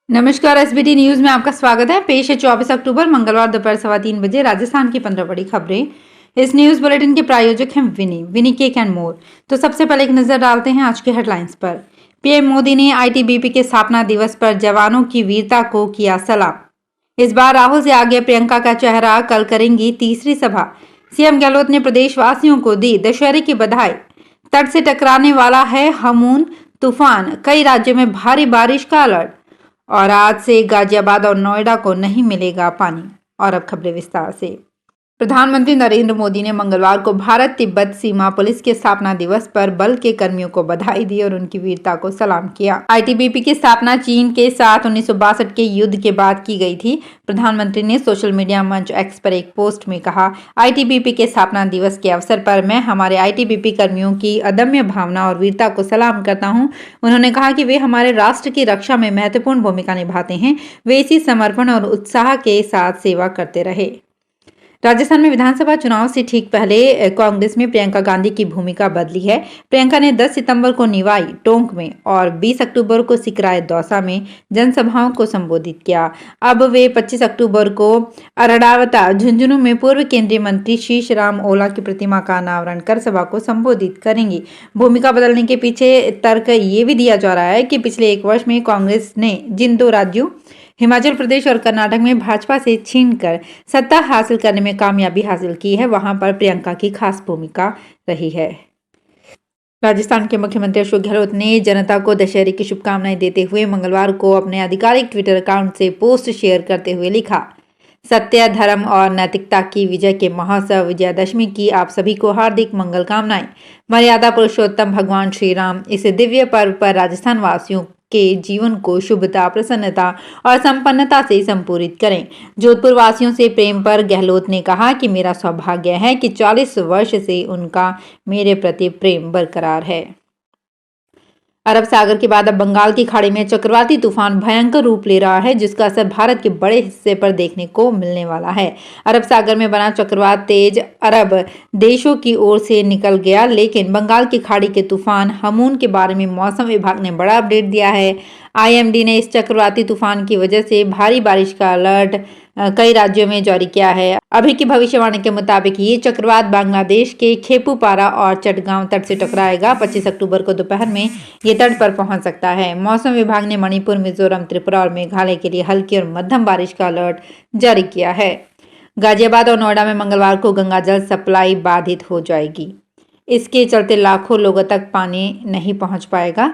नमस्कार। SBT news में आपका स्वागत है। पेश है 24 अक्टूबर मंगलवार दोपहर 3:15 बजे राजस्थान की 15 बड़ी खबरें। इस न्यूज बुलेटिन के प्रायोजक हैं विनी केक एंड मोर। तो सबसे पहले एक नजर डालते हैं आज के हेडलाइंस पर। पीएम मोदी ने आईटीबीपी के स्थापना दिवस पर जवानों की वीरता को किया सलाम। इस बार राहुल से आगे प्रियंका का चेहरा, कल करेंगी तीसरी सभा। सीएम गहलोत ने प्रदेशवासियों को दी दशहरे की बधाई। तट से टकराने वाला है हमून तूफान, कई राज्यों में भारी बारिश का अलर्ट। और आज से गाजियाबाद और नोएडा को नहीं मिलेगा पानी। और अब खबरें विस्तार से। प्रधानमंत्री नरेंद्र मोदी ने मंगलवार को भारत तिब्बत सीमा पुलिस के स्थापना दिवस पर बल के कर्मियों को बधाई दी और उनकी वीरता को सलाम किया। आईटीबीपी की स्थापना चीन के साथ 1962 के युद्ध के बाद की गई थी। प्रधानमंत्री ने सोशल मीडिया मंच एक्स पर एक पोस्ट में कहा, आईटीबीपी के स्थापना दिवस के अवसर पर मैं हमारे आईटीबीपी कर्मियों की अदम्य भावना और वीरता को सलाम करता हूं। उन्होंने कहा कि वे हमारे राष्ट्र की रक्षा में महत्वपूर्ण भूमिका निभाते हैं। वे इसी समर्पण और उत्साह के साथ सेवा करते रहे। राजस्थान में विधानसभा चुनाव से ठीक पहले कांग्रेस में प्रियंका गांधी की भूमिका बदली है। प्रियंका ने 10 सितंबर को निवाई, टोंक में और 20 अक्टूबर को सिकराय दौसा में जनसभाओं को संबोधित किया। अब वे 25 अक्टूबर को अरडावता, झुंझुनू में पूर्व केंद्रीय मंत्री शीश राम ओला की प्रतिमा का अनावरण कर सभा को संबोधित करेंगी। भूमिका बदलने के पीछे तर्क ये भी दिया जा रहा है कि पिछले एक वर्ष में कांग्रेस ने जिन दो राज्यों हिमाचल प्रदेश और कर्नाटक में भाजपा से छीनकर सत्ता हासिल करने में कामयाबी हासिल की है, वहां पर प्रियंका की खास भूमिका रही है। राजस्थान के मुख्यमंत्री अशोक गहलोत ने जनता को दशहरे की शुभकामनाएं देते हुए मंगलवार को अपने आधिकारिक ट्विटर अकाउंट से पोस्ट शेयर करते हुए लिखा, सत्य, धर्म और नैतिकता की विजय के महोत्सव विजयादशमी की आप सभी को हार्दिक मंगल कामनाएं। मर्यादा पुरुषोत्तम भगवान श्री राम इस दिव्य पर्व पर राजस्थान वासियों के जीवन को शुभता, प्रसन्नता और संपन्नता से संपूरित करें। जोधपुर वासियों से प्रेम पर गहलोत ने कहा कि मेरा सौभाग्य है कि 40 वर्ष से उनका मेरे प्रति प्रेम बरकरार है। अरब सागर के बाद अब बंगाल की खाड़ी में चक्रवाती तूफान भयंकर रूप ले रहा है, जिसका असर भारत के बड़े हिस्से पर देखने को मिलने वाला है। अरब सागर में बना चक्रवात तेज अरब देशों की ओर से निकल गया, लेकिन बंगाल की खाड़ी के तूफान हमून के बारे में मौसम विभाग ने बड़ा अपडेट दिया है। आईएमडी ने इस चक्रवाती तूफान की वजह से भारी बारिश का अलर्ट कई राज्यों में जारी किया है। अभी की भविष्यवाणी के मुताबिक ये चक्रवात बांग्लादेश के खेपुपारा और चटगांव तट से टकराएगा। 25 अक्टूबर को दोपहर में ये तट पर पहुंच सकता है। मौसम विभाग ने मणिपुर, मिजोरम, त्रिपुरा और मेघालय के लिए हल्की और मध्यम बारिश का अलर्ट जारी किया है। गाजियाबाद और नोएडा में मंगलवार को गंगा जल सप्लाई बाधित हो जाएगी। इसके चलते लाखों लोगों तक पानी नहीं पहुंच पाएगा।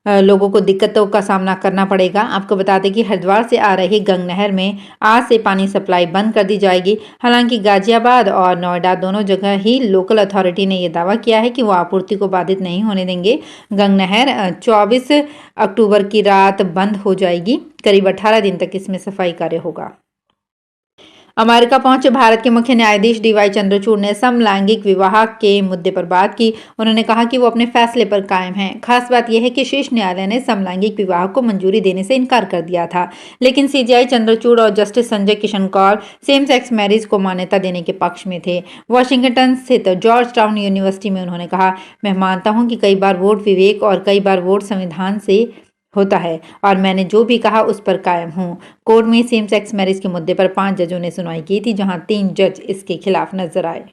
लोगों को दिक्कतों का सामना करना पड़ेगा। आपको बता दें कि हरिद्वार से आ रही गंग नहर में आज से पानी सप्लाई बंद कर दी जाएगी। हालांकि गाजियाबाद और नोएडा दोनों जगह ही लोकल अथॉरिटी ने यह दावा किया है कि वो आपूर्ति को बाधित नहीं होने देंगे। गंग नहर 24 अक्टूबर की रात बंद हो जाएगी। करीब 18 दिन तक इसमें सफाई कार्य होगा। अमेरिका पहुंचे भारत के मुख्य न्यायाधीश डीवाई चंद्रचूड़ ने समलैंगिक विवाह के मुद्दे पर बात की। उन्होंने कहा कि वो अपने फैसले पर कायम हैं। खास बात यह है कि शीर्ष न्यायालय ने समलैंगिक विवाह को मंजूरी देने से इनकार कर दिया था, लेकिन सीजेआई चंद्रचूड़ और justice Sanjay Kishan Kaul same sex marriage को मान्यता देने के पक्ष में थे। वॉशिंगटन स्थित जॉर्ज टाउन यूनिवर्सिटी में उन्होंने कहा, मैं मानता हूं कि कई बार वोट विवेक और कई बार वोट संविधान से होता है और मैंने जो भी कहा उस पर कायम हूं। कोर्ट में सेम सेक्स मैरिज के मुद्दे पर 5 जजों ने सुनवाई की थी, जहां 3 जज इसके खिलाफ नजर आए।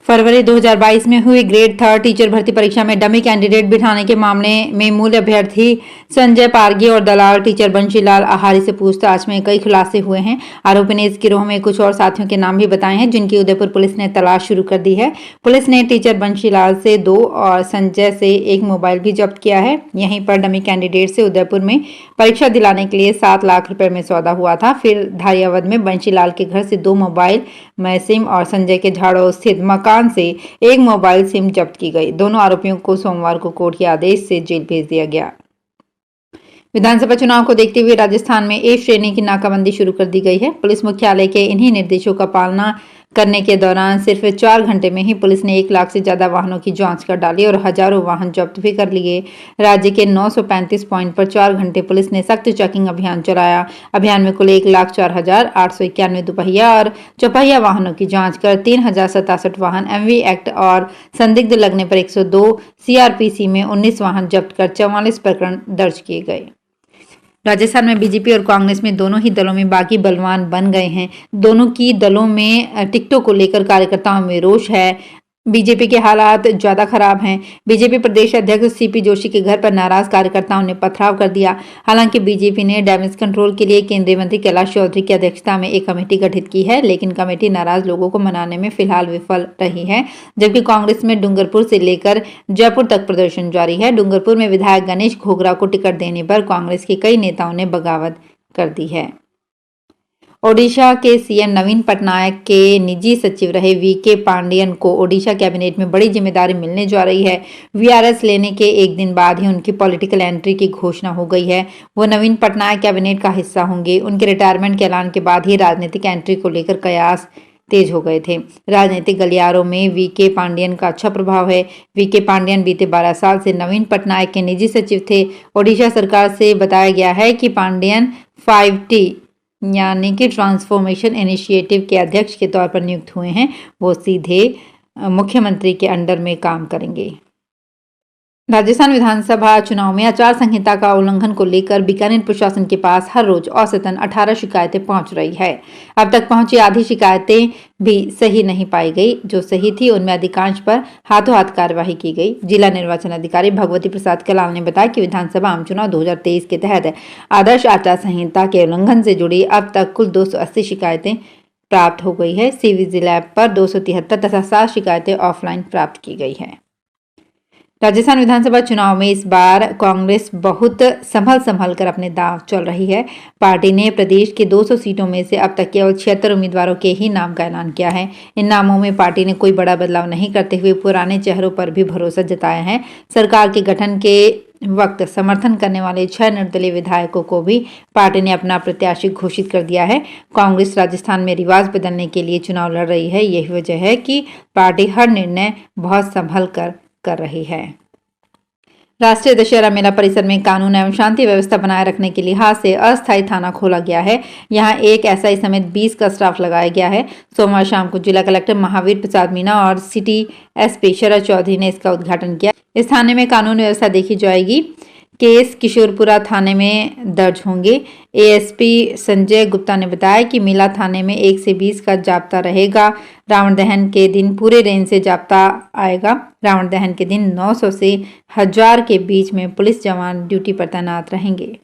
फरवरी 2022 में हुई ग्रेड 3 टीचर भर्ती परीक्षा में डमी कैंडिडेट बिठाने के मामले में मूल अभ्यर्थी संजय पारगी और दलाल टीचर बंशीलाल आहारी से पूछताछ में कई खुलासे हुए हैं। आरोपी ने इस गिरोह में कुछ और साथियों के नाम भी बताए हैं, जिनकी उदयपुर पुलिस ने तलाश शुरू कर दी है। पुलिस ने टीचर बंशीलाल से 2 और संजय से 1 मोबाइल भी जब्त किया है। यहीं पर डमी कैंडिडेट से उदयपुर में परीक्षा दिलाने के लिए 7 लाख रुपए में सौदा हुआ था। फिर धारियावद में बंशीलाल के घर से 2 मोबाइल सिम और संजय के झाड़ो स्थित मकान से 1 मोबाइल सिम जब्त की गई। दोनों आरोपियों को सोमवार को कोर्ट के आदेश से जेल भेज दिया गया। विधानसभा चुनाव को देखते हुए राजस्थान में ए श्रेणी की नाकाबंदी शुरू कर दी गई है। पुलिस मुख्यालय के इन्हीं निर्देशों का पालना करने के दौरान सिर्फ 4 घंटे में ही पुलिस ने 1 लाख से ज्यादा वाहनों की जांच कर डाली और हजारों वाहन जब्त भी कर लिए। राज्य के 935 पॉइंट पर 4 घंटे पुलिस ने सख्त चेकिंग अभियान चलाया। अभियान में कुल 1,04,891 दुपहिया और चौपहिया वाहनों की जांच कर 3,067 वाहन एमवी एक्ट और संदिग्ध लगने पर 102, सीआरपीसी में 19 वाहन जब्त कर 44 प्रकरण दर्ज किए गए। राजस्थान में बीजेपी और कांग्रेस में दोनों ही दलों में बागी बलवान बन गए हैं। दोनों की दलों में टिकटों को लेकर कार्यकर्ताओं में रोष है। बीजेपी के हालात ज्यादा खराब हैं। बीजेपी प्रदेश अध्यक्ष सीपी जोशी के घर पर नाराज कार्यकर्ताओं ने पथराव कर दिया। हालांकि बीजेपी ने डैमेज कंट्रोल के लिए केंद्रीय मंत्री कैलाश चौधरी की अध्यक्षता में एक कमेटी गठित की है, लेकिन कमेटी नाराज लोगों को मनाने में फिलहाल विफल रही है। जबकि कांग्रेस में डूंगरपुर से लेकर जयपुर तक प्रदर्शन जारी है। डूंगरपुर में विधायक गणेश घोगरा को टिकट देने पर कांग्रेस के कई नेताओं ने बगावत कर दी है। ओडिशा के सीएम नवीन पटनायक के निजी सचिव रहे वीके पांडियन को ओडिशा कैबिनेट में बड़ी जिम्मेदारी मिलने जा रही है। वीआरएस लेने के एक दिन बाद ही उनकी पॉलिटिकल एंट्री की घोषणा हो गई है। वो नवीन पटनायक कैबिनेट का हिस्सा होंगे। उनके रिटायरमेंट के ऐलान के बाद ही राजनीतिक एंट्री को लेकर कयास तेज हो गए थे। राजनीतिक गलियारों में वीके पांडियन का अच्छा प्रभाव है। वीके पांडियन बीते 12 साल से नवीन पटनायक के निजी सचिव थे। ओडिशा सरकार से बताया गया है कि पांडियन 5T यानी कि ट्रांसफॉर्मेशन इनिशिएटिव के अध्यक्ष के तौर पर नियुक्त हुए हैं। वो सीधे मुख्यमंत्री के अंडर में काम करेंगे। राजस्थान विधानसभा चुनाव में आचार संहिता का उल्लंघन को लेकर बीकानेर प्रशासन के पास हर रोज औसतन 18 शिकायतें पहुंच रही है। अब तक पहुंची आधी शिकायतें भी सही नहीं पाई गई। जो सही थी उनमें अधिकांश पर हाथों हाथ कार्यवाही की गई। जिला निर्वाचन अधिकारी भगवती प्रसाद कलाल ने बताया कि विधानसभा आम चुनाव 2023 के तहत आदर्श आचार संहिता के उल्लंघन से जुड़ी अब तक कुल 280 शिकायतें प्राप्त हो गई है। सीवीजी लैब पर 273 तथा 7 शिकायतें ऑफलाइन प्राप्त की गई है। राजस्थान विधानसभा चुनाव में इस बार कांग्रेस बहुत संभल कर अपने दांव चल रही है। पार्टी ने प्रदेश के 200 सीटों में से अब तक केवल 76 उम्मीदवारों के ही नाम का ऐलान किया है। इन नामों में पार्टी ने कोई बड़ा बदलाव नहीं करते हुए पुराने चेहरों पर भी भरोसा जताया है। सरकार के गठन के वक्त समर्थन करने वाले 6 निर्दलीय विधायकों को भी पार्टी ने अपना प्रत्याशी घोषित कर दिया है। कांग्रेस राजस्थान में रिवाज बदलने के लिए चुनाव लड़ रही है। यही वजह है कि पार्टी हर निर्णय बहुत संभल कर रही है। राष्ट्रीय दशहरा मेला परिसर में कानून एवं शांति व्यवस्था बनाए रखने के लिहाज से अस्थायी थाना खोला गया है। यहां एक एसआई समेत 20 का स्टाफ लगाया गया है। सोमवार शाम को जिला कलेक्टर महावीर प्रसाद मीना और सिटी एसपी शरद चौधरी ने इसका उद्घाटन किया। इस थाने में कानून व्यवस्था देखी जाएगी। केस किशोरपुरा थाने में दर्ज होंगे। एएसपी संजय गुप्ता ने बताया कि मेला थाने में 1 से 20 का जाब्ता रहेगा। रावण दहन के दिन पूरे रेंज से जाब्ता आएगा। रावण दहन के दिन 900 से 1000 के बीच में पुलिस जवान ड्यूटी पर तैनात रहेंगे।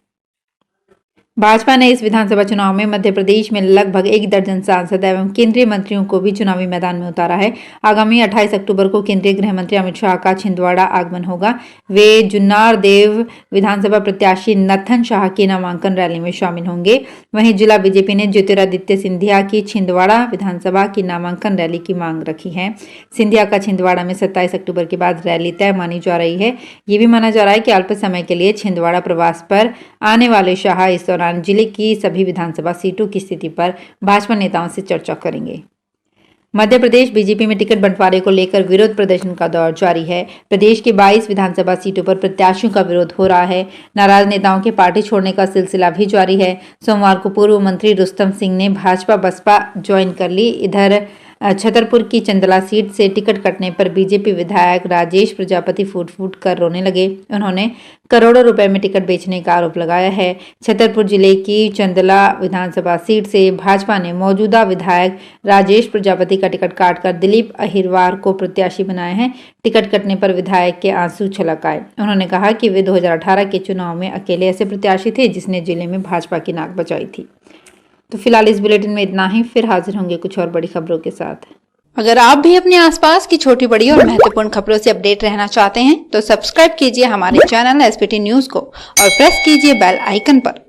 भाजपा ने इस विधानसभा चुनाव में मध्य प्रदेश में लगभग 1 दर्जन सांसद एवं केंद्रीय मंत्रियों को भी चुनावी मैदान में उतारा है। आगामी 28 अक्टूबर को केंद्रीय गृह मंत्री अमित शाह का छिंदवाड़ा आगमन होगा। वे जुन्नार देव विधानसभा प्रत्याशी नथन शाह की नामांकन रैली में शामिल होंगे। वहीं जिला बीजेपी ने ज्योतिरादित्य सिंधिया की छिंदवाड़ा विधानसभा की नामांकन रैली की मांग रखी है। सिंधिया का छिंदवाड़ा में 27 अक्टूबर के बाद रैली तय मानी जा रही है। ये भी माना जा रहा है कि अल्प समय के लिए छिंदवाड़ा प्रवास पर आने वाले शाह इस दौरान जिले की सभी विधानसभा सीटों की स्थिति पर भाजपा नेताओं से चर्चा करेंगे। मध्य प्रदेश बीजेपी में टिकट बंटवारे को लेकर विरोध प्रदर्शन का दौर जारी है। प्रदेश के 22 विधानसभा सीटों पर प्रत्याशियों का विरोध हो रहा है। नाराज नेताओं के पार्टी छोड़ने का सिलसिला भी जारी है। सोमवार को पूर्व मंत्री रुस्तम सिंह ने भाजपा बसपा ज्वाइन कर ली। इधर छतरपुर की चंदला सीट से टिकट कटने पर बीजेपी विधायक राजेश प्रजापति फूट फूट कर रोने लगे। उन्होंने करोड़ों रुपए में टिकट बेचने का आरोप लगाया है। छतरपुर जिले की चंदला विधानसभा सीट से भाजपा ने मौजूदा विधायक राजेश प्रजापति का टिकट काटकर दिलीप अहिरवार को प्रत्याशी बनाए हैं। टिकट कटने पर विधायक के आंसू छलक आए। उन्होंने कहा कि वे 2018 के चुनाव में अकेले ऐसे प्रत्याशी थे जिसने जिले में भाजपा की नाक बचाई थी। तो फिलहाल इस बुलेटिन में इतना ही। फिर हाजिर होंगे कुछ और बड़ी खबरों के साथ। अगर आप भी अपने आसपास की छोटी बड़ी और महत्वपूर्ण खबरों से अपडेट रहना चाहते हैं तो सब्सक्राइब कीजिए हमारे चैनल एसपीटी न्यूज को और प्रेस कीजिए बेल आइकन पर।